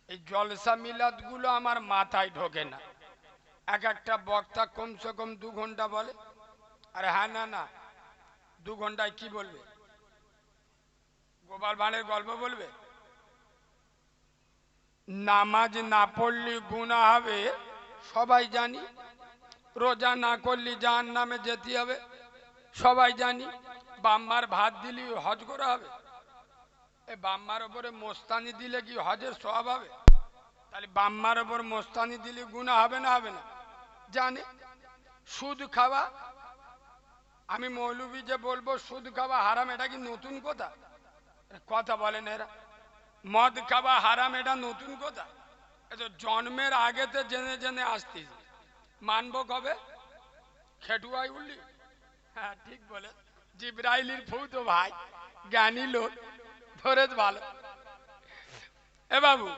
এই জলসা মিলাদ গুলো আমার মাথায় ঢোকে না। এক একটা বক্তা কমসে কম 2 ঘন্টা বলে। আরে হ্যাঁ, না না, 2 ঘন্টায় কি বলবে? গোপাল ভাঁড়ের গল্প বলবে? নামাজ না পড়লে গুনাহ হবে সবাই জানি, রোজা না করলে জাহান্নামে যেতে হবে সবাই জানি, বাম্মার ভাত দিলে হজ করা হবে। এই বাম্মার ওপরে মোস্তানি দিলে কি হজের সওয়াব হবে? তাহলে বাম্মার ওপর মোস্তানি দিলে গুনাহ হবে না হবে না? জানে। সুদ খাওয়া, আমি মৌলবি যে বলবো সুদ খাওয়া হারাম, এটা কি নতুন কথা? কথা বলেন এরা। মদ খাওয়া হারাম, এটা নতুন কথা? জন্মের আগেতে জেনে জেনে আসতিস, মানবো কবে? খেটুয়াই উঠলি? হ্যাঁ ঠিক বলে, জিব্রাইলির ফুতো ভাই, জ্ঞানী লোক, ধরেছ ভালো। এ বাবু,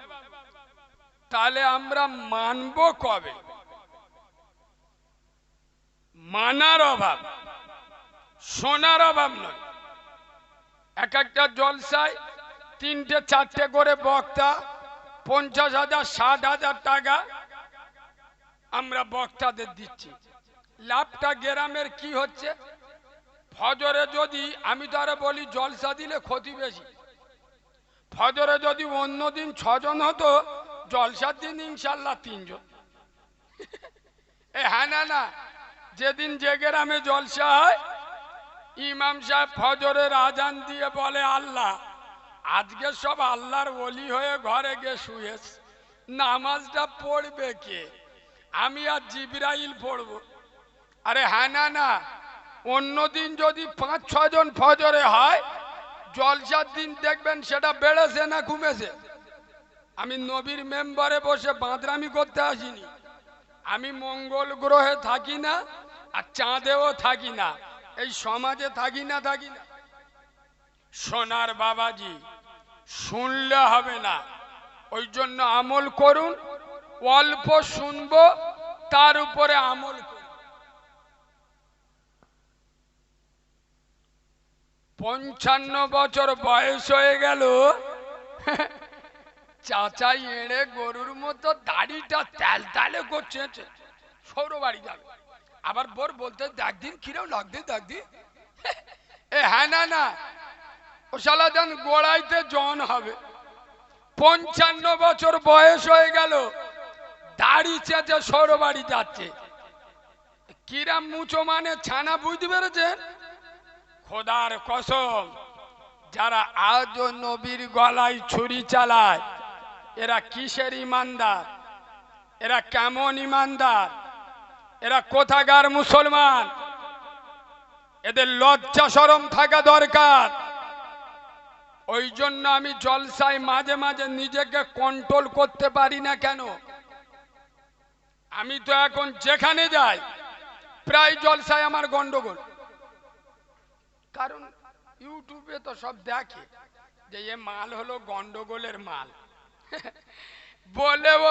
তাহলে আমরা মানবো কবে? মানার অভাব, শোনার অভাব নয়। এক একটা জলসায় 3টে 4টে করে বক্তা, 50,000 60,000 টাকা আমরা বক্তাদের দিচ্ছি। লাভটা গ্রামের কি হচ্ছে? ফজরে যদি, আমি তো আরো বলি জলসা দিলে ক্ষতি বেশি। ফজরে যদি অন্য দিন 6 জন হতো, জলসার দিন ইনশাল্লাহ 3 জন। হ্যাঁ না না, যেদিন যে গ্রামে জলসা হয় ইমাম সাহেব ফজরের আজান দিয়ে বলে, আল্লাহ আজকে সব আল্লাহর ওলি হয়ে ঘরে গিয়ে শুয়েছে, নামাজটা পড়বে কে? আমি আর জিবরাইল পড়ব। আরে হ্যাঁ না না, অন্যদিন যদি 5-6 জন ফজরে হয়, জলসার দিন দেখবেন সেটা বেড়েছে না কমেছে? আমি নবীর মেম্বারে বসে বাঁদরামি করতে আসিনি। আমি মঙ্গল গ্রহে থাকি না, আর চাঁদেও থাকি না, এই সমাজে থাকি না থাকি না। সোনার বাবাজি, শুনলে হবে না, ওই জন্য আমল করুন। অল্প শুনবো, তার উপরে আমল করুন। 55 বছর বয়স হয়ে গেল, চাচাই এড়ে গরুর মতো দাড়িটা তেল তেলে করছে, সৌর বাড়ি যাবে। আবার বোর বলতে, দেখ দিন কিরম লাগছে দেখ দিন। হ্যাঁ না না, ও শালা যেন গোড়াইতে জন হবে। 55 বছর বয়স হয়ে গেল, দাড়ি চেঁচে সৌর বাড়ি যাচ্ছে। কিরাম মুচো মানে ছানা, বুঝতে পেরেছেন? খোদার কসম, যারা আজও নবীর গলায় ছুরি চালায়, এরা কিসের ইমানদার? এরা কেমন ইমানদার? এরা কোথাকার মুসলমান? এদের লজ্জা শরম থাকা দরকার। ওই জন্য আমি জলসায় মাঝে মাঝে নিজেকে কন্ট্রোল করতে পারি না। কেন? আমি তো এখন যেখানে যাই প্রায় জলসায় আমার গন্ডগোল। কারণ ইউটিউবে তো সব দেখে যে এ মাল হলো গন্ডগোলের মাল। বলে ও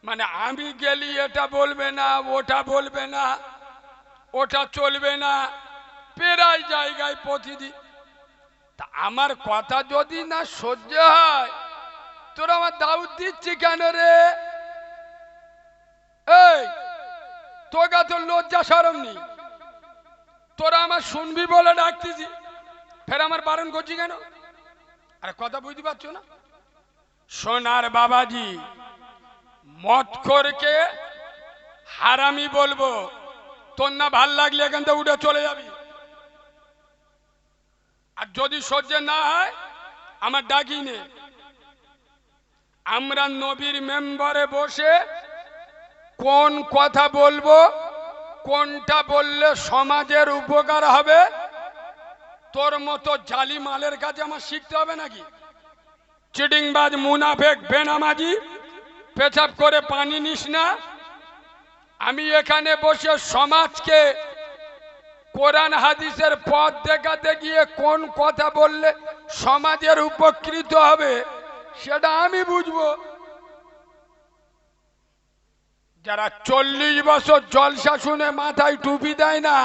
মানে আমি গেলি এটা বলবে না, ওটা বলবে না, ওটা চলবে না, প্রায় জায়গায় প্রতিদিন। তা আমার কথা যদি না সহ্য হয়, তোরা আমার দাউদ দিচ্ছি কেন রে? এই তোগা তো লজ্জা শরম নেই, তোরা আমার শুনবি বলে ডাকতেছি, ফের আমার বারণ করছি কেন? আরে কথা বুঝতে পারছো না? সোনার বাবাজি, মদখোরকে হারামি বলবো, তোর না ভাল লাগলে এখান থেকে উঠে চলে যাবি। আর যদি সহ্য না হয় আমার ডাকি নে। আমরা নবীর মেম্বারে বসে কোন কথা বলবো, কোনটা বললে সমাজের উপকার হবে, তোর মতো জালি মালের কাছে আমার শিখতে হবে নাকি? চিটিংবাজ, মুনাফেক, বেনামাজি, পেছাব করে পানি নিস না। আমি এখানে বসে সমাজকে কোরআন হাদিসের পথ দেখাতে গিয়ে কোন কথা বললে সমাজের উপকৃত হবে সেটা আমি বুঝবো। যারা 40 বছর জলসা শুনে মাথায় টুপি দেয় না,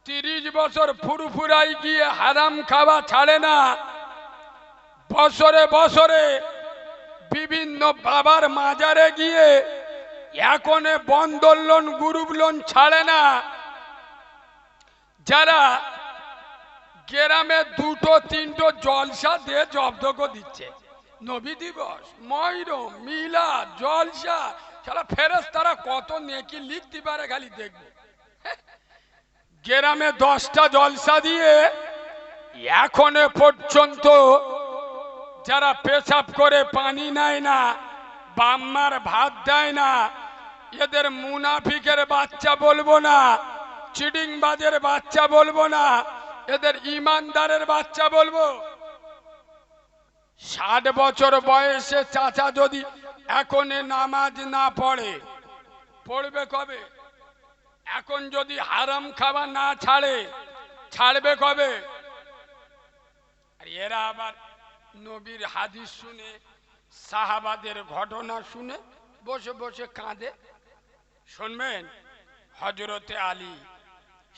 30 বছর ফুরফুরাই গিয়ে হারাম খাওয়া ছাড়ে না, বছরে বছরে বিভিন্ন বাবার মাজারে গিয়ে এখন বন্ধন লোন গ্রুপ লোন ছাড়ে না, যারা গ্রামে দুটো তিনটো জলসা দিয়ে জব্দ করে দিচ্ছে। নবী দিবস, মহরম, মিলাদ, জলসা, সারা ফেরেশতারা কত নেকি লিখতে পারে খালি দেখবো। গ্রামে 10টা জলসা দিয়ে এখনো পর্যন্ত যারা পেশাব করে পানি নেয় না, বাম্মার ভাত দেয় না, এদের মুনাফিকের বাচ্চা বলবো না, চিডিংবাজের বাচ্চা বলবো না, এদের ইমানদারের বাচ্চা বলবো। 60 বছর বয়সে চাচা যদি এখন নামাজ না পড়ে, পড়বে কবে? এখন যদি হারাম খাওয়া না ছাড়ে, ছাড়বে কবে? আর এরা আবার নবীর হাদিস শুনে, সাহাবাদের ঘটনা শুনে বসে বসে কাঁদে। শুনবেন হযরতে আলী,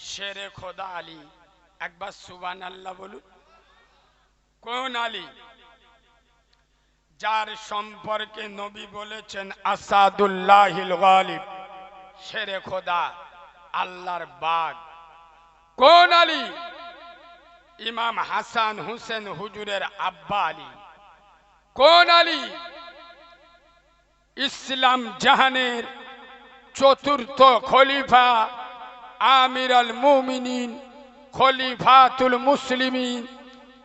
শেরে খোদা আলী, একবার সুবহানাল্লাহ বলুন। কোন আলী? যার সম্পর্কে নবী বলেছেন আসাদুল্লাহিল গালিব, শেরে খোদা, আল্লাহর বাগ। কোন আলী? ইমাম হাসান হুসেন হুজুরের আব্বা আলী। কোন আলী? ইসলাম জাহানের চতুর্থ খলিফা, আমির আল মুমিনিন, খলিফাতুল মুসলিমিন,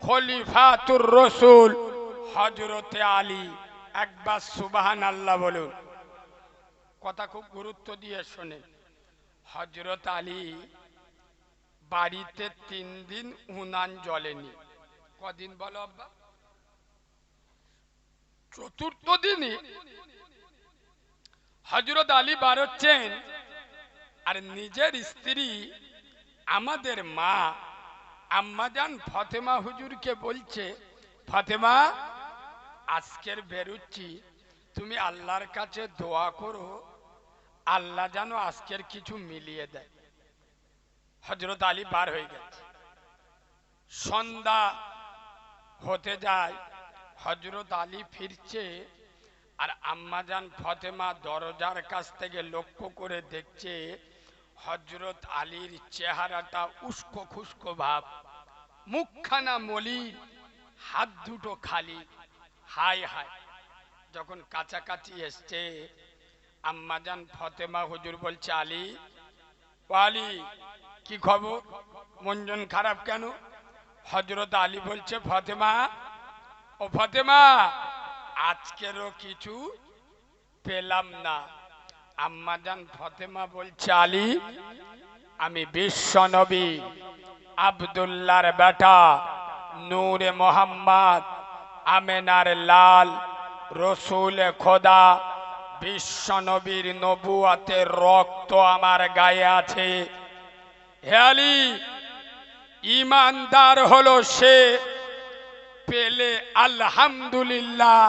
খলিফাতুর রসুল, হযরতে আলী। একবার সুবহানাল্লাহ বলুন। কথা খুব গুরুত্ব দিয়ে শোনে। হযরত আলী বাড়িতে 3 দিন উনান জ্বলেনি। কদিন বলো আব্বা? চতুর্থ দিনে হযরত আলী বার হচ্ছেন, আর নিজের স্ত্রী আমাদের মা আম্মাজান ফাতেমা হুজুরকে বলছে, ফাতেমা আজকের বেরুচ্ছি, তুমি আল্লাহর কাছে দোয়া করো, আল্লাহ যেন আজকের কিছু মিলিয়ে দেয়। হযরত আলী বার হয়ে গেছে। সন্ধ্যা হতে যায়, হযরত আলী ফিরছে, আর আম্মাজান ফাতেমা দরজার কাছ থেকে লক্ষ্য করে দেখছে হযরত আলীর চেহারাটা উস্কো খুস্কো ভাব, মুখখানা মলিন, হাত দুটো খালি। High high. যখন কাছাকাছি এসছে, আম্মাজান ফাতেমা হুজুর বলছে, আলী, ও আলী, কি খবর? মন খারাপ কেন? হযরত আলী বলছে, ফাতেমা, ও ফাতেমা, আজকেরও কিছু পেলাম না। আম্মাজান ফাতেমা বলছে, আলী, আমি বিশ্ব নবী আব্দুল্লাহর বেটা, নূরে মোহাম্মদ, আমেনার লাল, রসুল খোদা, বিশ্ব নবীর নবুয়তের রক্ত আমার গায়ে আছে। হে আলী, ইমানদার হলো সে, পেলে আলহামদুলিল্লাহ,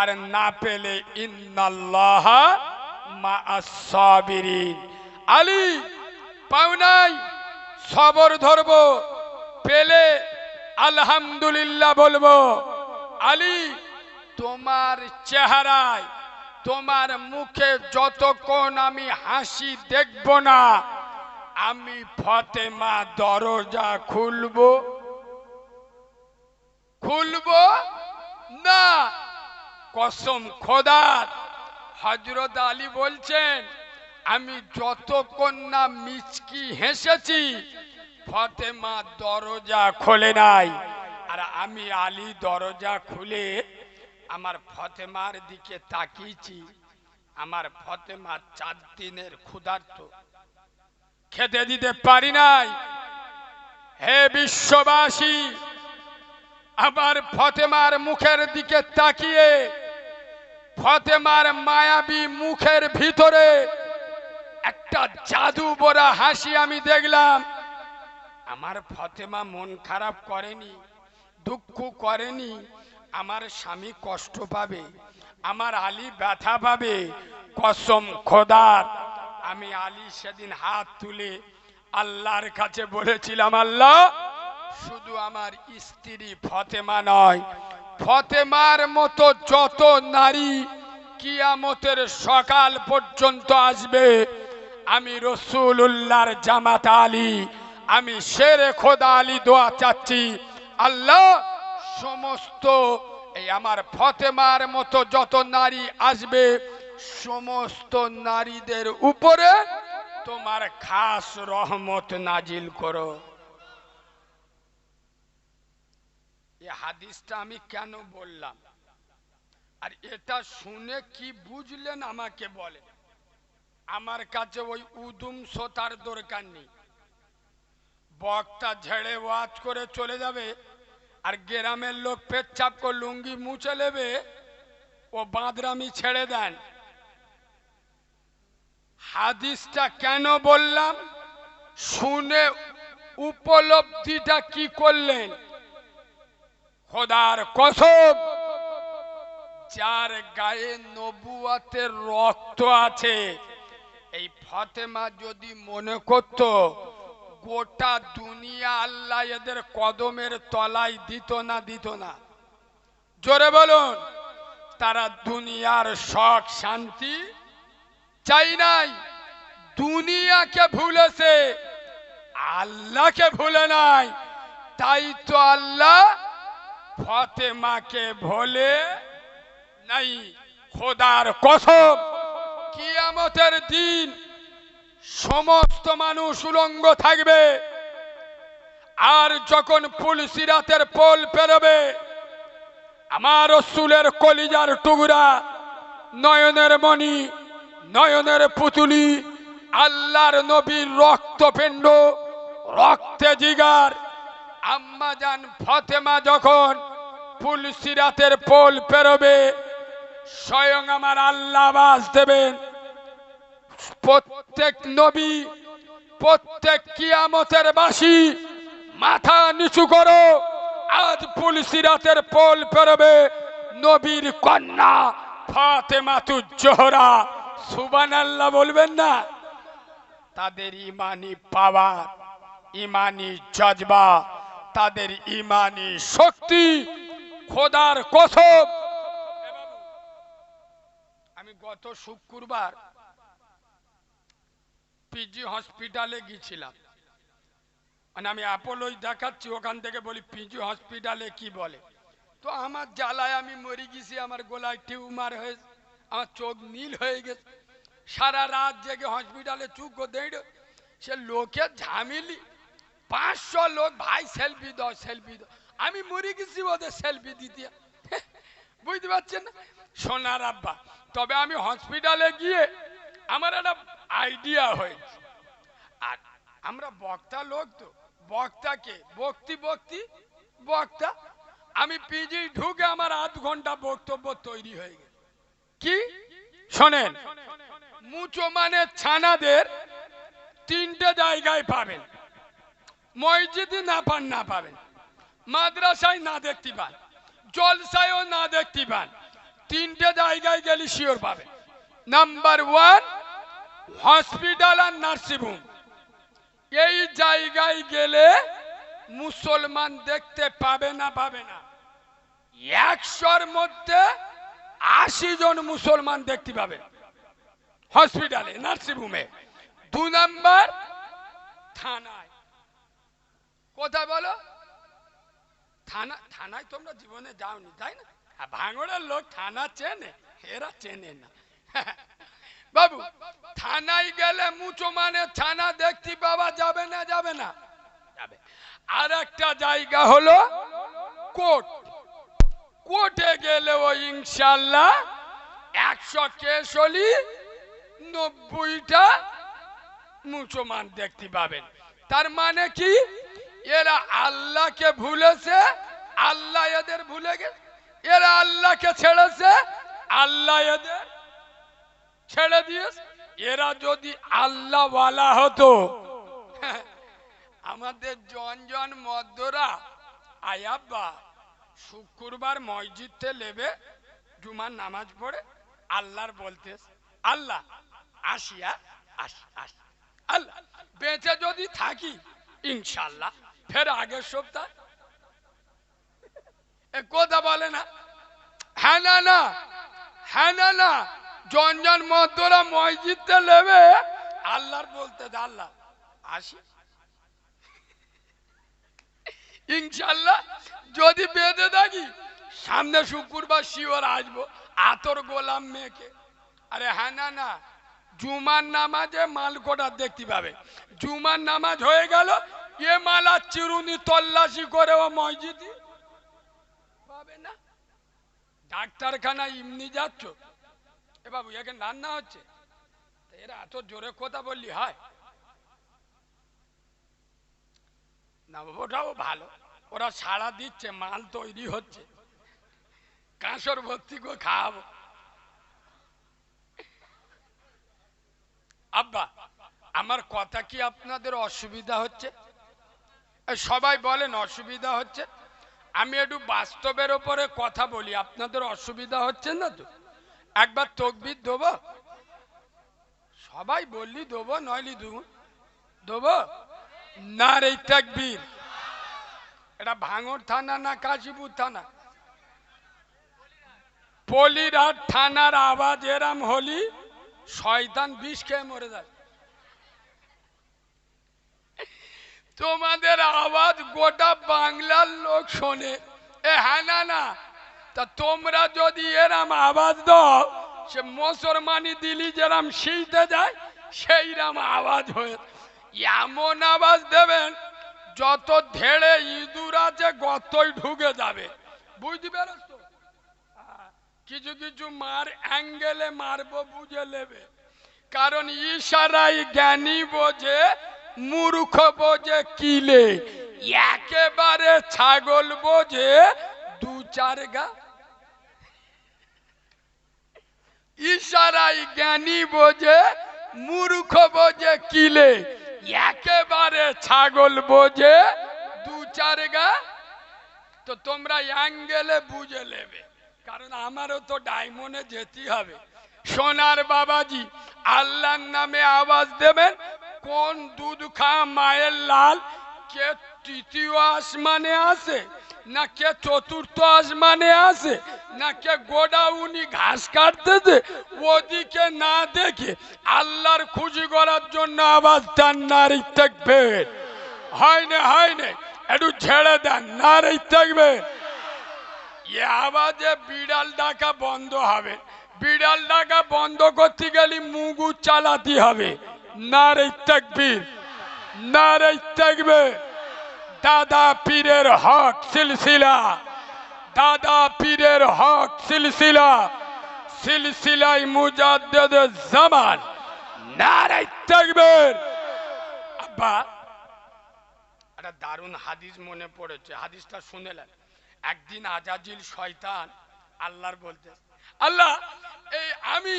আর না পেলে ইন্নাল্লাহ মাআস সাবিরিন। আলী, পাও নাই, সবর ধরবো, পেলে আলহামদুলিল্লাহ বলবো। আলী, তোমার চেহারায়, তোমার মুখে যতক্ষণ আমি হাসি দেখব না, আমি ফাতেমা দরজা খুলবো না। কসম খোদার। হযরত আলী বলছেন, আমি যতক্ষণ না মিচকি হেসেছি, ফাতেমা দরজা খোলে নাই। আর আমি আলী দরজা খুলে আমার ফাতেমার দিকে তাকিয়েছি। আমার ফাতেমা 4 দিনের ক্ষুধার্ত, খেতে দিতে পারি নাই। হে বিশ্ববাসী, আমার ফাতেমার মুখের দিকে তাকিয়ে ফাতেমার মায়াবী মুখের ভিতরে একটা জাদু ভরা হাসি আমি দেখলাম। আমার ফাতেমা মন খারাপ করেনি, দুঃখ করেনি। আমার স্বামী কষ্ট পাবে, আমার আলী ব্যথা পাবে। কসম খোদার, আমি আলী সেদিন হাত তুলে আল্লাহর কাছে বলেছিলাম, আল্লাহ, শুধু আমার স্ত্রী ফাতেমা নয়, ফতেমার মতো যত নারী কিয়ামতের সকাল পর্যন্ত আসবে, আমি রাসূলুল্লাহর জামাত আলী, আমি শেরে খোদা আলী দোয়া চাচ্ছি, আল্লাহ সমস্ত এই আমার ফতেমার মতো যত নারী আসবে সমস্ত নারীদের উপরে তোমার খাস রহমত নাজিল করো। এই হাদিসটা আমি কেন বললাম আর এটা শুনে কি বুঝলেন আমাকে বলেন। আমার কাছে ওই উদুম সোতার দরকার নেই, বক্তা ঝেড়ে ওয়াজ করে চলে যাবে আর গ্রামের লোক পেচ্ছাপ করে লুঙ্গি মুছে নেবে, ও বাঁদরামি ছেড়ে দেন। হাদিসটা কেন বললাম শুনে উপলব্ধিটা কি করলেন? খোদার কসম, যার গায়ে নবুয়াতের রক্ত আছে, এই ফাতেমা যদি মনে করত গোটা দুনিয়া আল্লাহ এদের কদমের তলায় দিত না, দিত না। জোরে বলুন, তারা দুনিয়ার শখ শান্তি চাই নাই, দুনিয়াকে ভুলেছে, আল্লাহকে ভুলে নাই। তাই তো আল্লাহ ফাতেমাকে ভোলে নাই। খোদার কসম, কিয়ামতের দিন সমস্ত মানুষ উলঙ্গ থাকবে, আর যখন পুলসিরাতের পোল পেরোবে, আমার রাসূলের কলিজার টুকরা, নয়নের মণি, নয়নের পুতুলি, আল্লাহর নবীর রক্তপিণ্ড, রক্তে জিগার আম্মা জান ফাতেমা যখন পুলসিরাতের পোল পেরোবে, স্বয়ং আমার আল্লাহ আওয়াজ দেবেন, প্রত্যেক নবী, প্রত্যেক কিয়ামতের বাসী মাথা নিচু করো, আজ পুলসিরাতের পোল পেরোবে নবীর কন্যা ফাতেমাতুজ জোহরা। সুবহানাল্লাহ বলবেন না? তাদের ইমানি পাওয়ার, ইমানি জজবা, তাদের ইমানি শক্তি, খোদার কসম। আমি গত শুক্রবার পিজি হসপিটালে গিয়েছিলাম, মানে আমি অ্যাপোলোই দেখাচ্ছি, ওখান থেকে বলি পিজি হসপিটালে কি বলে। তো আমার জ্বালায় আমি মরে গেছি, আমার গলায় টিউমার হয়েছে, আমার চোখ নীল হয়ে গেছে, সারা রাত জেগে হসপিটালে চুপ দেড়, সে লোকের ঝামেলি, 500 লোক, ভাই সেলফি দাও, সেলফি দাও। আমি মরে গেছি ওদের সেলফি দিতে, বুঝতে পারছেন না সোনার আব্বা। তবে আমি হসপিটালে গিয়ে আমার একটা আইডিয়া হয়েছে, আর আমরা বক্তা লোক তো, বক্তাকে বক্তি বক্তি বক্তা, আমি পিজি ঢুকে আমার আধ ঘন্টা বক্তব্য তৈরি হয়ে গেছে। কি শোনেন, মুসলমানের ছানাদের 3টে জায়গায় পাবেন, মসজিদে না পান, না পাবেন, মাদ্রাসায় না দেখতে পান, জলসায়ও না দেখতে পান, 3টে জায়গায় গেলে শিওর পাবেন। নাম্বার 1 হসপিটাল আর নার্সিংহোম, এই জায়গায় গেলে মুসলমান দেখতে পাবে না, পাবে না। 100-র মধ্যে 80 জন মুসলমান দেখতে পাবে হসপিটালে, নার্সিংহোমে। 2 নাম্বার থানায়। কোথায় বলো? থানা। থানায় তোমরা জীবনে যাওনি তাই না? ভাঙড়ের লোক থানা চেনে, এরা চেনে না বাবু। থানায় গেলে মুসলমানের থানা দেখতে পাওয়া যাবে না, যাবে না, যাবে। আর একটা জায়গা হলো কোর্ট। কোর্টে গেলে ও ইনশাআল্লাহ 100 কেস হলি 90টা মুসলমান দেখতে পাবেন। তার মানে কি? এরা আল্লাহকে ভুলেছে, আল্লাহ এদের ভুলে গেছে। এরা আল্লাহকে ছেড়েছে, আল্লাহ এদের ছেড়ে দিয়েছে। এরা যদি আল্লাহ ওয়ালা হতো, আমাদের জন মদ্দরা আয়াব্বা শুক্রবার মসজিদে লেবে জুমার নামাজ পড়ে আল্লাহর বলতে, আল্লাহ আসিয়া আসি আসি, আল্লাহ বেঁচে যদি থাকি ইনশাল্লাহ ফের আগের সপ্তাহ এ কথা বলে না, হ্যাঁ না না, হ্যাঁ না না, জনজন মধ্যরা মসজিদে নেবে আল্লাহর বলতে আল্লাহ আসি ইনশাল্লাহ যদি বেঁধে থাকি সামনে শুক্রবার শিওর আসবো আতর গোলাম মেয়েকে। আরে হ্যাঁ না না, জুমার নামাজে মাল কোটা দেখতে পাবে, জুমার নামাজ হয়ে গেল এ মালা চিরুনি তল্লাশি করে ও মসজিদে পাবে না। ডাক্তারখানা এমনি যাচ্ছ, এ বাবু একে রান্না হচ্ছে, এরা এত জোরে কথা বললি হয় না? ওটাও ভালো, ওরা সাড়া দিচ্ছে, মাল তৈরি হচ্ছে, কাঁসর ভর্তি করে খাওয়াবো। আব্বা আমার কথা কি আপনাদের অসুবিধা হচ্ছে? সবাই বলেন অসুবিধা হচ্ছে। আমি একটু বাস্তবের ওপরে কথা বলি, আপনাদের অসুবিধা হচ্ছে না তো? একবার তকবীর দেবো, সবাই বললি দেবো, নইলি দেবো না রে তাকবীর। এটা ভাঙড় থানা না কাশীপুর থানা? পলিরহাট থানার আওয়াজ এরাম হলি শয়তান বিষ খেয়ে মরে যায়। তোমাদের আওয়াজ গোটা বাংলার লোক শোনে, এ হ্যাঁ না না, তা তোমরা যদি এরাম আওয়াজ দাও সে মুসলমানি দিলি যেরাম শিলতে যায় সেইরাম আওয়াজ হয়ে, এমন আওয়াজ দেবেন যত ধেড়ে ইঁদুর আছে গতই ঢুকে যাবে, বুঝতে পেরেছ তো? কিছু কিছু মার অ্যাঙ্গেলে মারবো, বুঝে নেবে, কারণ ইশারাই জ্ঞানী বোঝে, মূর্খ বোঝে কিলে, একেবারে ছাগল বোঝে দু চার গা। ইশারাই জ্ঞানী বোঝে, মূর্খ বোঝে কিলে, একেবারে ছাগল বোঝে দু চার গা। তো তোমরা অ্যাঙ্গেলে বুঝে নেবে, কারণ আমারও তো ডায়মন্ডে যেতে হবে। সোনার বাবাজি আল্লাহর নামে আওয়াজ দেবেন, কোন দুধ খা মায়ের লাল, কে তৃতীয় আসমানে আছে না কে চতুর্থ আসমানে আছে না কে গোডাউনি ঘাস কাটতেছে, ওদিকে না দেখে আল্লাহর খুশি করার জন্য আওয়াজ দেন নারী তাকবীর। হয় না হয় না, একটু ছেড়ে দেন নারী তাকবীর। এ আওয়াজে বিড়াল ডাকা বন্ধ হবে, বিড়াল ডাকা বন্ধ করতে গেলে মুগু চালাতে হবে। নারে তাকবীর, নারে তাকবীর। দাদা পীরের হক সিলসিলা, দাদা পীরের হক সিলসিলা, সিলসিলাই মুজাদ্দিদ জামান, নারে তাকবীর। আব্বা একটা দারুণ হাদিস মনে পড়েছে, হাদিসটা শুনেলেন? একদিন আজাজিল শয়তান আল্লাহর বলতে, আল্লাহ এই আমি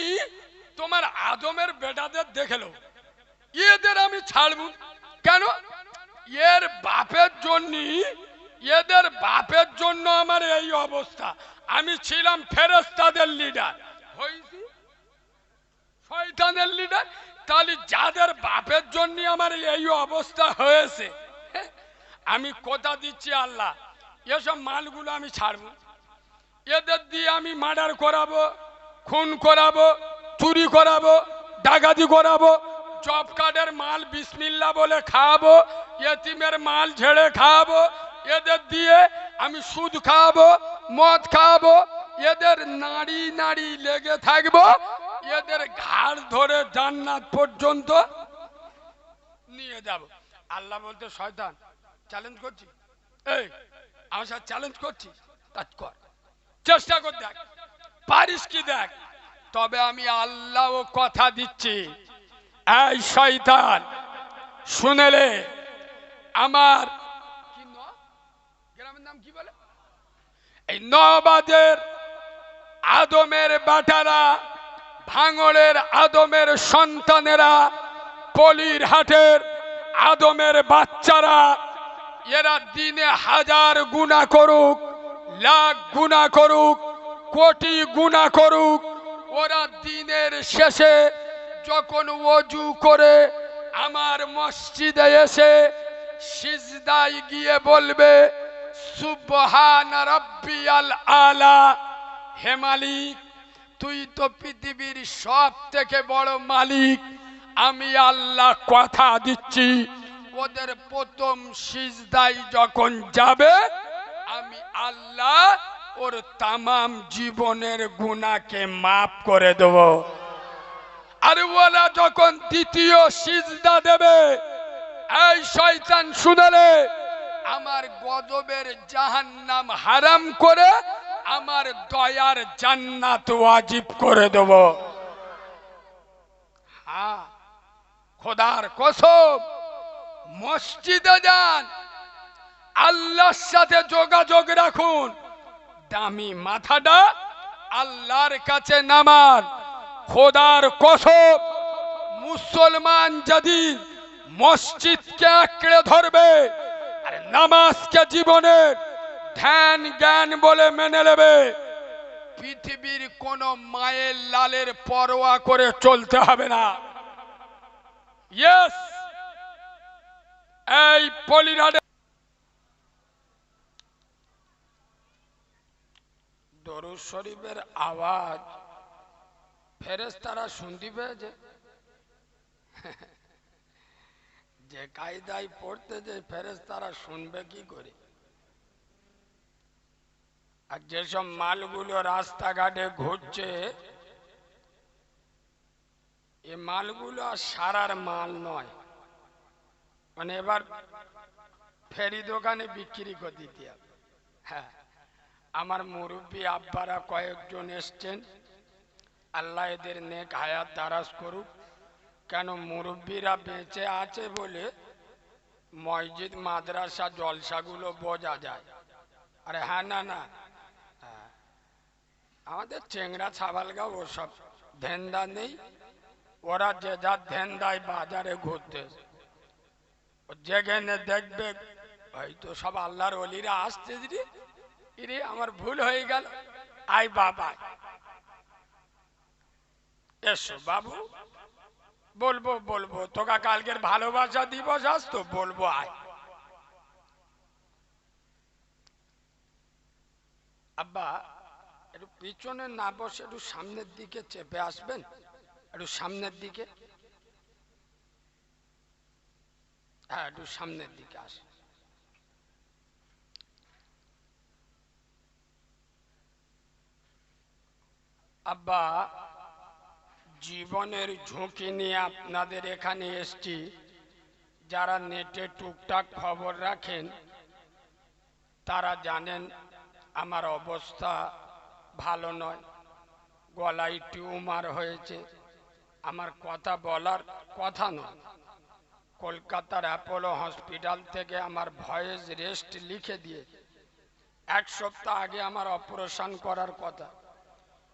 তোমার আদমের বেটাদের দেখেলো, এদের আমি ছাড়ব কেন? এর বাপের জন্য, এদের বাপের জন্য আমার এই অবস্থা। আমি ছিলাম ফেরেশতাদের লিডার, হয়েছি শয়তানের লিডার, তাহলে যাদের বাপের জন্য আমার এই অবস্থা হয়েছে, আমি কথা দিচ্ছি আল্লাহ এসব মালগুলো আমি ছাড়ব, এদের দিয়ে আমি মার্ডার করাবো, খুন করাবো, চুরি করাবো, ডাকাতি করাবো, জব কার্ডের মাল বিসমিল্লাহ বলে খাওয়াবো, ইয়েতিমের মাল ঝেড়ে খাওয়াবো, এদের দিয়ে আমি সুদ খাওয়াবো, মদ খাওয়াবো, এদের নাড়ি নাড়ি লেগে থাকবো, এদের ঘাড় ধরে জান্নাত পর্যন্ত নিয়ে যাব। আল্লাহ বলতে, শয়তান চ্যালেঞ্জ করছি, এই আমার সাথে চ্যালেঞ্জ করছি, তা কর, চেষ্টা কর, দেখ পারিস কি দেখ। তবে আমি আল্লাহ কথা দিচ্ছি, এই শয়তান শুনেলে আমার কি গ্রামের নাম কি বলে, এই নবাদের আদমের বেটারা, ভাঙড়ের আদমের সন্তানেরা, পলিরহাটের আদমের বাচ্চারা, এরা দিনে হাজার গুনাহ করুক, লাখ গুনাহ করুক, কোটি গুনাহ করুক, ওরা দিনের শেষে যখন ওযু করে আমার মসজিদে এসে সিজদায় গিয়ে বলবে, সুবহান রাব্বিয়াল আলা, হে মালিক তুই তো পৃথিবীর সব থেকে বড় মালিক, আমি আল্লাহ কথা দিচ্ছি ওদের প্রথম সিজদায় যখন যাবে আমি আল্লাহ ওর তামাম জীবনের গুনাহকে মাফ করে দেব। আর ওরা যখন দ্বিতীয় সিজদা দেবে, এই শয়তান শুনে, আমার গজবের জাহান্নাম হারাম করে আমার দয়ার জান্নাত ওয়াজিব করে দেব। হ্যাঁ, খোদার কসম, মসজিদে যান, আল্লাহর সাথে যোগাযোগ রাখুন, দামি মাথাটা আল্লাহর কাছে নামান। খোদার কসম, মুসলমান যদি মসজিদকে আঁকড়ে ধরবে আর নামাজকে জীবনের ধ্যান জ্ঞান বলে মেনে নেবে, পৃথিবীর কোন মায়ের লালের পরোয়া করে চলতে হবে না। ইয়েস, এই পলিনাডে দরুদ শরীফের আওয়াজ ফেরেশতারা শুনতে পেয়েছে। যে কায়দায় পড়তে যে ফেরেশতারা শুনবে কি করে? আর যেসব মালগুলো রাস্তাঘাটে ঘুরছে, এই মালগুলো আর সারার মাল নয়, মানে এবার ফেরি দোকানে বিক্রি করে দিতে হবে। হ্যাঁ, আমার মুরব্বী আব্বারা কয়েকজন এসছেন, আল্লাহ এদের নেক হায়াত দারাজ করুক। কেন মুরব্বীরা বেঁচে আছে বলে মসজিদ মাদ্রাসা জলসাগুলো বোঝা যায়। আরে হ্যাঁ, না না, আমাদের চেংড়া ছাবালগা ওসব ধ্যানদা নেই, ওরা যে যার ধ্যানদায় বাজারে ঘুরতে, যেখানে দেখবে হয়তো সব আল্লাহর ওলিরা আসতে, রে আমার ভুল হয়ে গেল, আই বাবা এসো বাবু, বলবো বলবো তোকা কালকের ভালোবাসা দিবস আসতো, বলবো আয়। আব্বা একটু পিছনে না বসে একটু সামনের দিকে চেপে আসবেন, একটু সামনের দিকে, হ্যাঁ একটু সামনের দিকে আস। আব্বা, জীবনের ঝুঁকি নিয়ে আপনাদের এখানে এসছি। যারা নেটে টুকটাক খবর রাখেন তারা জানেন আমার অবস্থা ভালো নয়, গলায় টিউমার হয়েছে, আমার কথা বলার কথা নয়। কলকাতার অ্যাপোলো হসপিটাল থেকে আমার ভয়েস রেস্ট লিখে দিয়ে 1 সপ্তাহ আগে আমার অপারেশন করার কথা।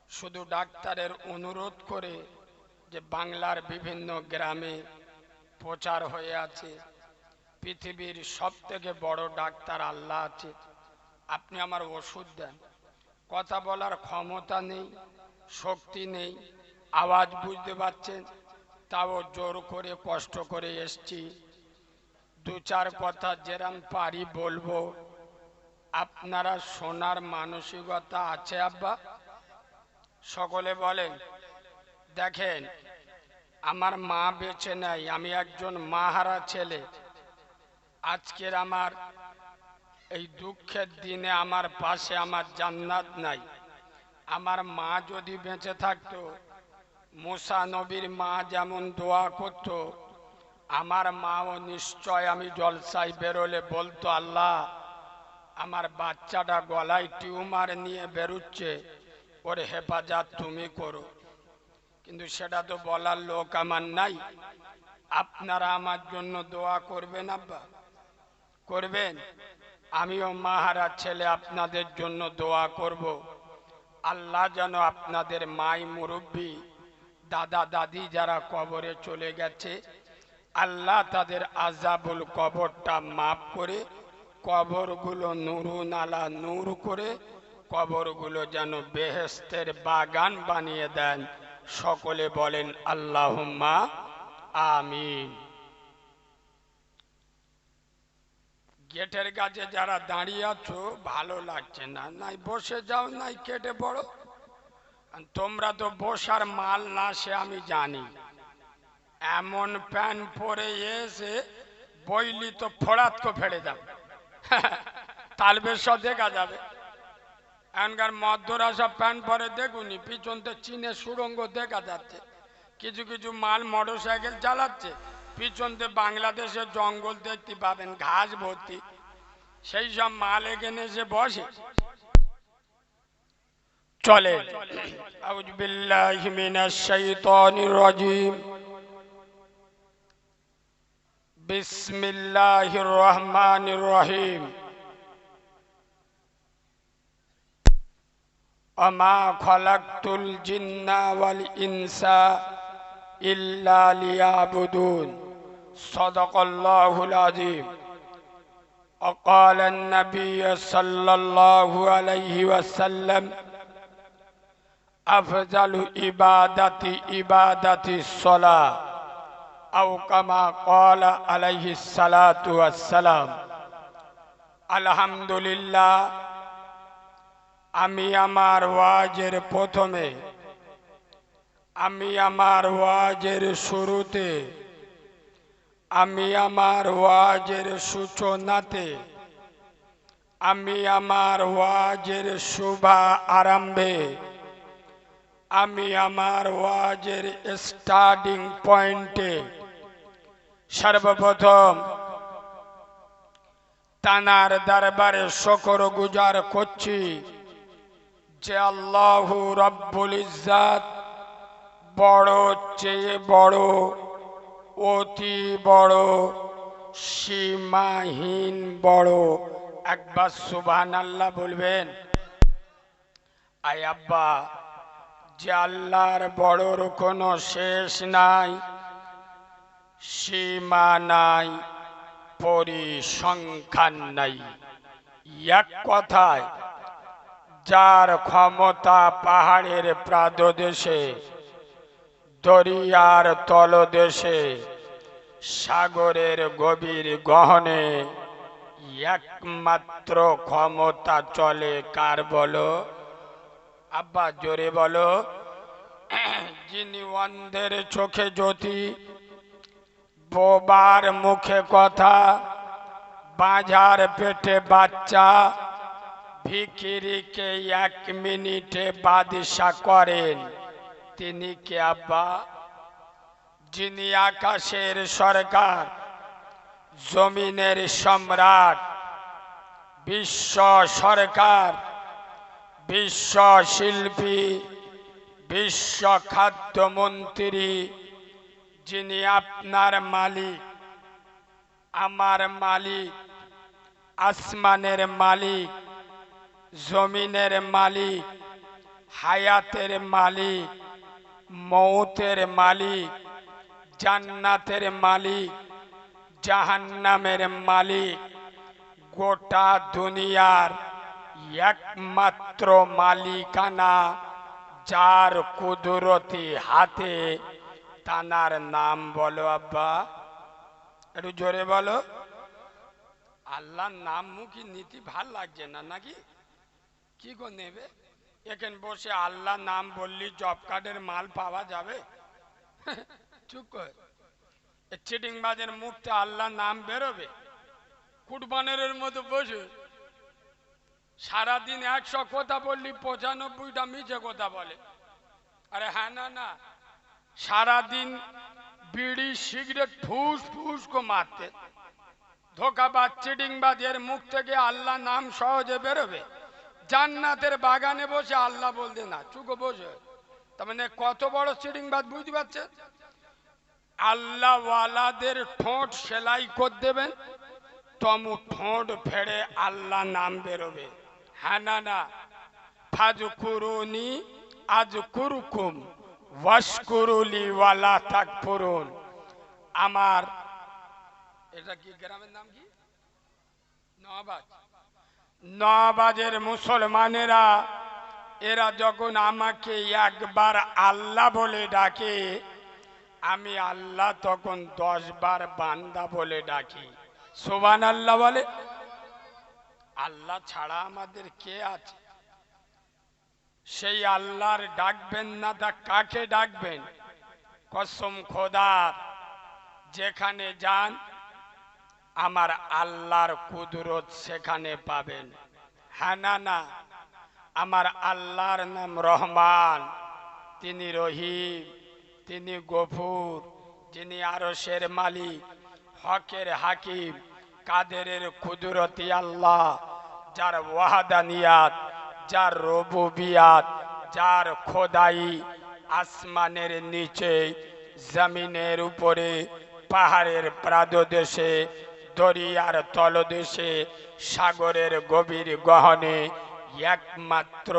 শুধু ডাক্তারের অনুরোধ করে যে বাংলার বিভিন্ন গ্রামে প্রচার হয়ে আছে, পৃথিবীর সব থেকে বড় ডাক্তার আল্লাহ আছে, আপনি আমার ওষুধ দেন। কথা বলার ক্ষমতা নেই, শক্তি নেই, আওয়াজ বুঝতে পারছেন, তাও জোর করে কষ্ট করে এসছি। 2-4 কথা যেরাম পারি বলবো, আপনারা শোনার মানসিকতা আছে আব্বা? সকলে বলেন। দেখেন, আমার মা বেঁচে নাই, আমি একজন মাহারা ছেলে। আজকের আমার এই দুঃখের দিনে আমার পাশে আমার জান্নাত নাই। আমার মা যদি বেঁচে থাকতো, মুসা নবীর মা যেমন দোয়া করত, আমার মাও নিশ্চয় আমি জলসায় বেরোলে বলতো, আল্লাহ আমার বাচ্চাটা গলায় টিউমার নিয়ে বেরোচ্ছে, ওর হেফাজত তুমি করো। কিন্তু সেটা তো বলার লোক আমার নাই। আপনারা আমার জন্য দোয়া করবেন আব্বা, করবেন? আমিও মাহারা ছেলে আপনাদের জন্য দোয়া করব। আল্লাহ যেন আপনাদের মাই মুরব্বী দাদা দাদি যারা কবরে চলে গেছে, আল্লাহ তাদের আযাবুল কবরটা মাফ করে কবরগুলো নুরুন আলা নূর করে কবরগুলো যেন বেহেশতের বাগান বানিয়ে দেন। সকলে বলেন আল্লাহুম্মা আমিন। গেটের কাছে যারা দাঁড়িয়ে আছো ভালো লাগছে না, নাই বসে যাও নাই কেটে পড়ো। আর তোমরা তো বসার মাল না সে আমি জানি। এমন প্যান্ট পরে এসে বইলি তো ফোড়াত কো ফেড়ে যাবে, তালবের সব দেখা যাবে। এখনকার মধ্যরা সব প্যান্ট পরে দেখুনি, পিছনতে চীনের সুড়ঙ্গ দেখা যাচ্ছে। কিছু কিছু মাল মোটর সাইকেল চালাচ্ছে, পিছনতে বাংলাদেশের জঙ্গল দেখতে পাবেন ঘাস ভর্তি, সেই সব মাল এখানে এসে বসে চলে। আউযু বিল্লাহি মিনাশ শাইতানির রাজিম। বিসমিল্লাহির রহমানির রহিম। ওমা খালাকতুল জিন্না ওয়াল ইনসা ইল্লা লিয়াবুদুন। সাদাকাল্লাহুল আযীম। وقال النبي صلى الله عليه وسلم أفضل عبادة الصلاة أو كما قال عليه الصلاة والسلام। আলহামদুলিল্লাহ, আমি আমার ওয়াজের প্রথমে, আমি আমার ওয়াজের শুরুতে, আমি আমার ওয়াজের সূচনাতে, আমি আমার ওয়াজের শুভা আরম্ভে, আমি আমার ওয়াজের স্টার্টিং পয়েন্টে সর্বপ্রথম তানার দরবারে শুকর গুজার করছি যে আল্লাহু রব্বুল ইজ্জাত বড়, চেয়ে বড়, অতি বড়, সীমাহীন বড়। একবার সুবহানাল্লাহ বলবেন। আয় আব্বা, যে আল্লাহর বড়র কোনো শেষ নাই, সীমা নাই, পরিসংখ্যান নাই। এক কথায় যার ক্ষমতা পাহাড়ের প্রাদদেশে, দরিয়ার তলদেশে, সাগরের গভীর গহনে একমাত্র ক্ষমতা চলে কার বলো? আব্বা জোরে বলো। যিনি অন্ধের চোখে জ্যোতি, বোবার মুখে কথা, বাঁঝার পেটে বাচ্চা, ভিখিরিকে 1 মিনিটে বাদশা করেন, তিনি কে আব্বা? যিনি আকাশের সরকার, জমিনের সম্রাট, বিশ্ব সরকার, বিশ্ব শিল্পী, বিশ্ব খাদ্যমন্ত্রী, যিনি আপনার মালিক, আমার মালিক, আসমানের মালিক, জমিনের মালিক, হায়াতের মালিক, মৌতের মালিক, জান্নাতের মালিক, জাহান্নামের মালিক, গোটা দুনিয়ার একমাত্র মালিকানা যার কুদরতি হাতে, তানার নাম বলো আব্বা। একটু জোরে বলো। আল্লাহর নাম মুখী নীতি ভাল লাগছে না নাকি? কি করে নেবে? এখানে বসে আল্লাহ নাম বললি জব কার্ডের মাল পাওয়া যাবে? চুপ কর। চিটিংবাজের মুখতে আল্লাহ নাম বেরোবে? কুটবানের মতো বসে সারাদিন 100 কথা বললি 95টা মিছে কথা বলে। আরে হ্যাঁ না না, সারাদিন বিড়ি সিগারেট ফুস ফুস কো মারতে, ধোকাবাজ চিটিংবাজের মুখ থেকে আল্লাহ নাম সহজে বেরোবে? জান্নাতের বাগানে বসে আল্লাহ বলতে না, চুকো বসে। তার মানে কত বড় চিটিংবাজ বুঝতে পারছেন? আল্লাহ ওয়ালাদের ঠোঁট সেলাই করে দেবেন, তমু ঠোঁট ফেড়ে আল্লাহ নাম বেরোবে। হ্যাঁ না না, ফাজকুরুনি আজকুরুকুম ওয়াশকুরুলি ওয়ালা তাকফুরুন। আমার, এটা কি গ্রামের নাম কি? নওয়াবাজ। নওয়াবাজের মুসলমানেরা এরা যখন আমাকে একবার আল্লাহ বলে ডাকে, আমি আল্লাহ তখন 10 বার বান্দা বলে ডাকি। সুবহানাল্লাহ বলে। আল্লাহ ছাড়া আমাদের কে আছে? সেই আল্লাহর ডাকবেন না তা কাকে ডাকবেন? কসম খোদার, যেখানে যান আমার আল্লাহর কুদরত সেখানে পাবেন। হ্যাঁ না না, আমার আল্লাহর নাম রহমান, তিনি রহিম, তিনি গফুর, যিনি আরশের মালিক, হকের হাকিম, কাদেরের কুদরতি আল্লাহ, যার ওয়াহাদানিয়াত, যার রুবুবিয়াত, যার খোদাই আসমানের নিচে, জমিনের উপরে, পাহাড়ের প্রাদদেশে, দরিয়ার তলদেশে, সাগরের গভীর গহনে একমাত্র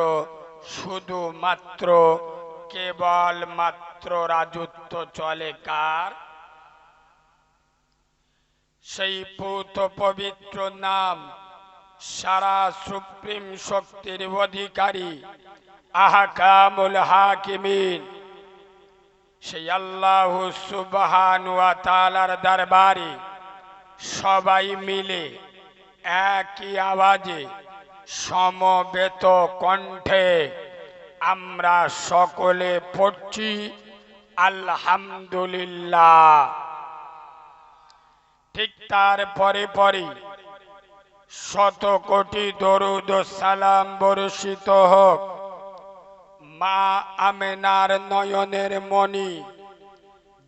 শুধুমাত্র কেবলমাত্র রাজত্ব চলে কার? সেই পুত পবিত্র নাম, সারা সুপ্রিম শক্তির অধিকারী, আহকামুল হাকিমিন, সেই আল্লাহ সুবহানাহু ওয়া তাআলার দরবারে সবাই মিলে একই আওয়াজে সমবেত কণ্ঠে আমরা সকলে পড়ছি আলহামদুলিল্লাহ। ঠিক তার পরে পরে শত কোটি দরুদ ও সালাম বর্ষিত হোক মা আমেনার নয়নের মণি,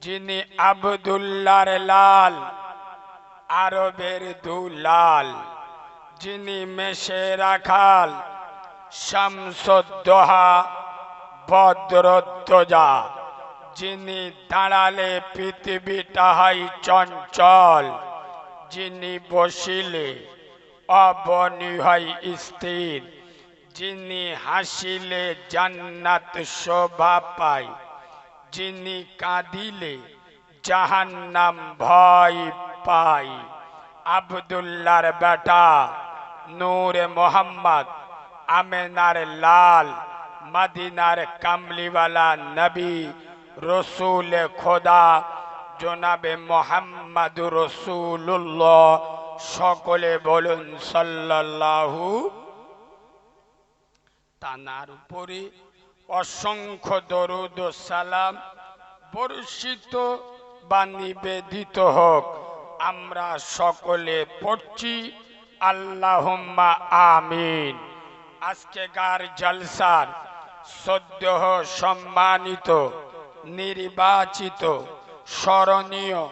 যিনি আব্দুল্লাহর লাল, আরবের দুলাল, যিনি মেষে রাখাল, শামসুদ্দোহা, বদরুদ্দোজা, যিনি দাঁড়ালে পৃথিবীটা হয় চঞ্চল, যিনি বসিলে অবনী হয় স্থির, যিনি হাসিলে জান্নাত শোভা পায়, যিনি কাঁদিলে জাহান্নাম ভয় পায়। আব্দুল্লাহর বেটা, নূরে মোহাম্মদ, আমেনার লাল, মদিনার কামলিওয়ালা নবী, রসুল খোদা জনাবে মোহাম্মদ রসুল্লাহ, সকলে বলুন সাল্লাল্লাহু। তানার উপরে অসংখ্য দরুদ ও সালাম বর্ষিত বা নিবেদিত হোক। আমরা সকলে পড়ছি আল্লাহুম্মা আমিন। আজকেকার জলসার সদ্য সম্মানিত, নির্বাচিত, স্মরণীয়,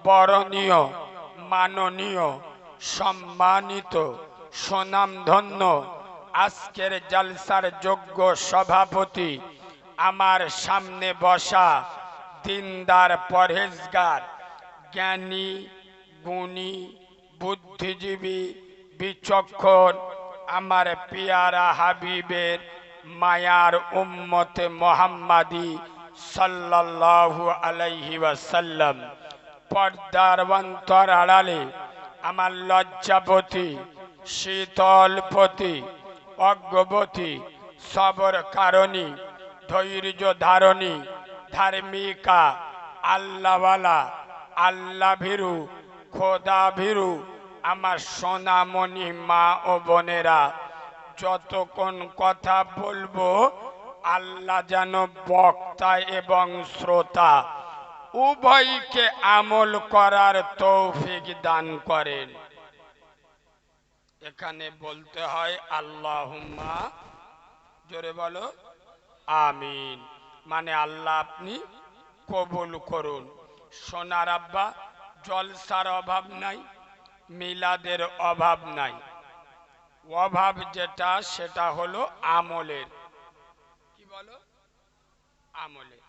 বরণীয়, মাননীয়, সম্মানিত, সুনামধন্য আজকের জলসার যোগ্য সভাপতি, আমার সামনে বসা দিনদার, পরহেজগার, জ্ঞানী, গুণী, বুদ্ধিজীবী, বিচক্ষণ, আমার পিয়ারা হাবিবের মায়ার উম্মতে মোহাম্মদী সাল্লাল্লাহু আলাইহি ওয়াসাল্লাম, পর্দার অন্তর আড়ালে আমার লজ্জাবতী, শীতলপতি, অজ্ঞবতী, সবর কারণী, ধৈর্য ধারণী, ধার্মিকা, আল্লাহওয়ালা, আল্লাহ ভীরু, খোদা ভীরু আমার সোনামণি মা ও বোনেরা, যতক্ষণ কথা বলবো আল্লাহ যেন বক্তা এবং শ্রোতা উভয়কে আমল করার তৌফিক দান করেন। এখানে বলতে হয় আল্লাহুম্মা, জোরে বলো আমিন, মানে আল্লাহ আপনি কবুল করুন। সোনার আব্বা, জলসার অভাব নাই, মিলাদের অভাব নাই, অভাব যেটা সেটা হলো আমলের। কি বলো? আমলের।